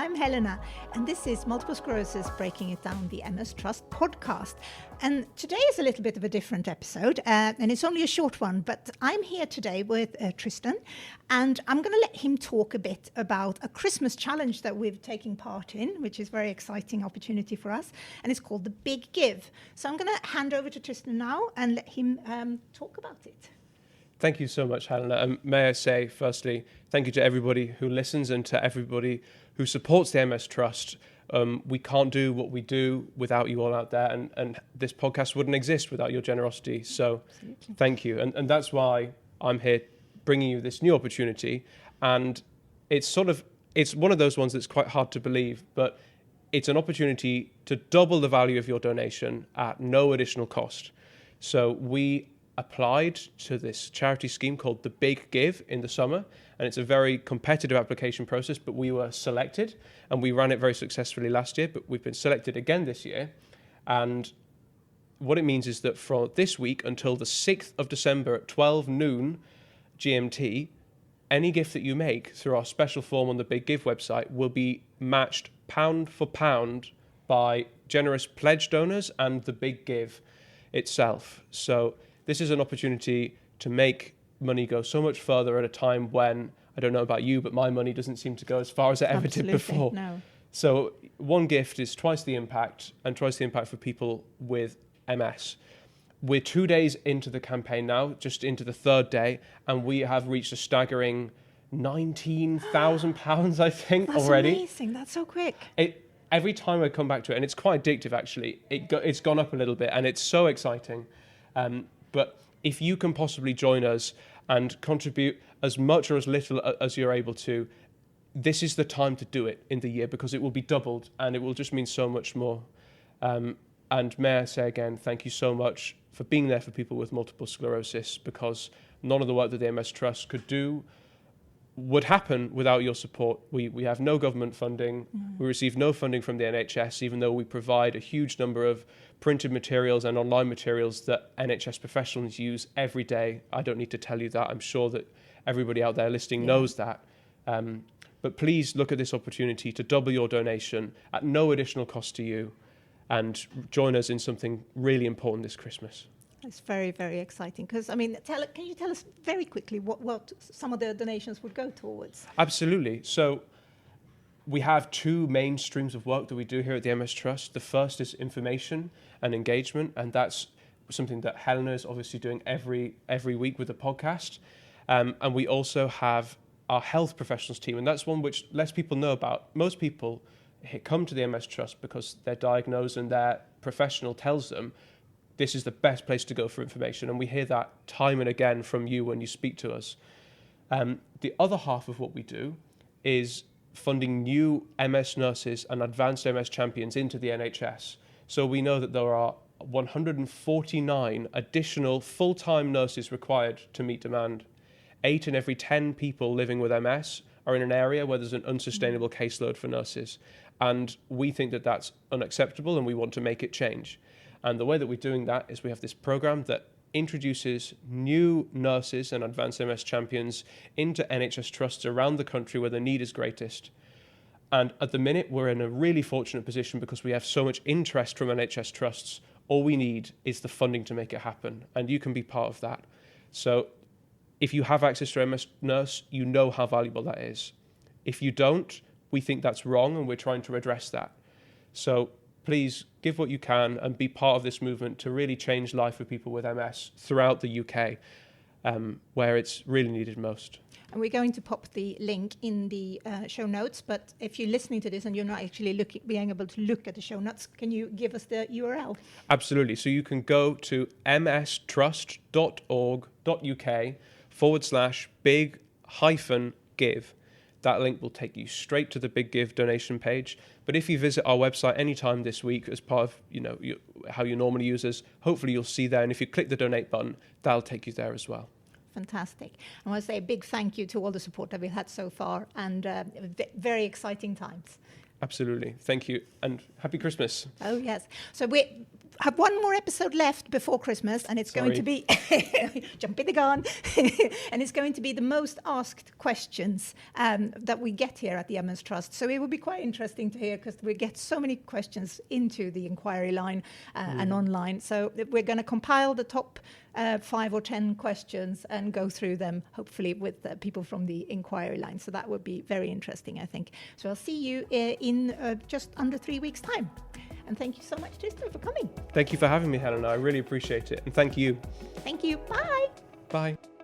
I'm Helena, and this is Multiple Sclerosis Breaking It Down, the MS Trust podcast. And today is a little bit of a different episode, and it's only a short one, but I'm here today with Tristan, and I'm going to let him talk a bit about a Christmas challenge that we've taken part in, which is a very exciting opportunity for us, and it's called The Big Give. So I'm going to hand over to Tristan now and let him talk about it. Thank you so much, Helena. And may I say, firstly, thank you to everybody who listens and to everybody who supports the MS Trust. We can't do what we do without you all out there, and this podcast wouldn't exist without your generosity. So Absolutely. Thank you. And that's why I'm here bringing you this new opportunity. And it's one of those ones that's quite hard to believe, but it's an opportunity to double the value of your donation at no additional cost. So we applied to this charity scheme called The Big Give in the summer, and it's a very competitive application process, but we were selected and we ran it very successfully last year, but we've been selected again this year. And what it means is that from this week until the 6th of December at 12 noon GMT, any gift that you make through our special form on the Big Give website will be matched pound for pound by generous pledge donors and the Big Give itself. So this is an opportunity to make money go so much further at a time when, I don't know about you, but my money doesn't seem to go as far as it ever did before. No. So one gift is twice the impact, and twice the impact for people with MS. We're 2 days into the campaign now, just into the third day, and we have reached a staggering £19,000, I think, already. That's amazing. That's so quick. Every time I come back to it, and it's quite addictive, actually, it's gone up a little bit, and it's so exciting. But if you can possibly join us and contribute as much or as little as you're able to, this is the time to do it in the year, because it will be doubled and it will just mean so much more. And may I say again, thank you so much for being there for people with multiple sclerosis, because none of the work that the MS Trust could do would happen without your support. We have no government funding. We receive no funding from the NHS, even though we provide a huge number of printed materials and online materials that NHS professionals use every day. I don't need to tell you that. I'm sure that everybody out there listening knows that. But please look at this opportunity to double your donation at no additional cost to you, and join us in something really important this Christmas. It's very, very exciting. Because, I mean, can you tell us very quickly what some of the donations would go towards? Absolutely. So we have two main streams of work that we do here at the MS Trust. The first is information and engagement, and that's something that Helena is obviously doing every week with the podcast. And we also have our health professionals team, and that's one which less people know about. Most people come to the MS Trust because they're diagnosed and their professional tells them this is the best place to go for information, and we hear that time and again from you when you speak to us. The other half of what we do is funding new MS nurses and advanced MS champions into the NHS. So we know that there are 149 additional full-time nurses required to meet demand. 8 in every 10 people living with MS are in an area where there's an unsustainable caseload for nurses. And we think that that's unacceptable, and we want to make it change. And the way that we're doing that is we have this program that introduces new nurses and advanced MS champions into NHS trusts around the country where the need is greatest. And at the minute, we're in a really fortunate position because we have so much interest from NHS trusts. All we need is the funding to make it happen, and you can be part of that. So if you have access to MS Nurse, you know how valuable that is. If you don't, we think that's wrong, and we're trying to address that. So please give what you can and be part of this movement to really change life for people with MS throughout the UK, where it's really needed most. And we're going to pop the link in the show notes, but if you're listening to this and you're not actually being able to look at the show notes, can you give us the URL? Absolutely. So you can go to mstrust.org.uk/big-give. That link will take you straight to the Big Give donation page. But if you visit our website anytime this week as part of how you normally use us, hopefully you'll see there. And if you click the donate button, that'll take you there as well. Fantastic. I want to say a big thank you to all the support that we've had so far, and very exciting times. Absolutely. Thank you. And happy Christmas. Oh, yes. So have one more episode left before Christmas, and it's going to be jumping the gun, and it's going to be the most asked questions that we get here at the MS Trust. So it will be quite interesting to hear, because we get so many questions into the inquiry line and online. So we're going to compile the top 5 or 10 questions and go through them, hopefully with people from the inquiry line. So that would be very interesting, I think. So I'll see you in just under 3 weeks' time. And thank you so much, Tristan, for coming. Thank you for having me, Helena. I really appreciate it. And thank you. Thank you. Bye. Bye.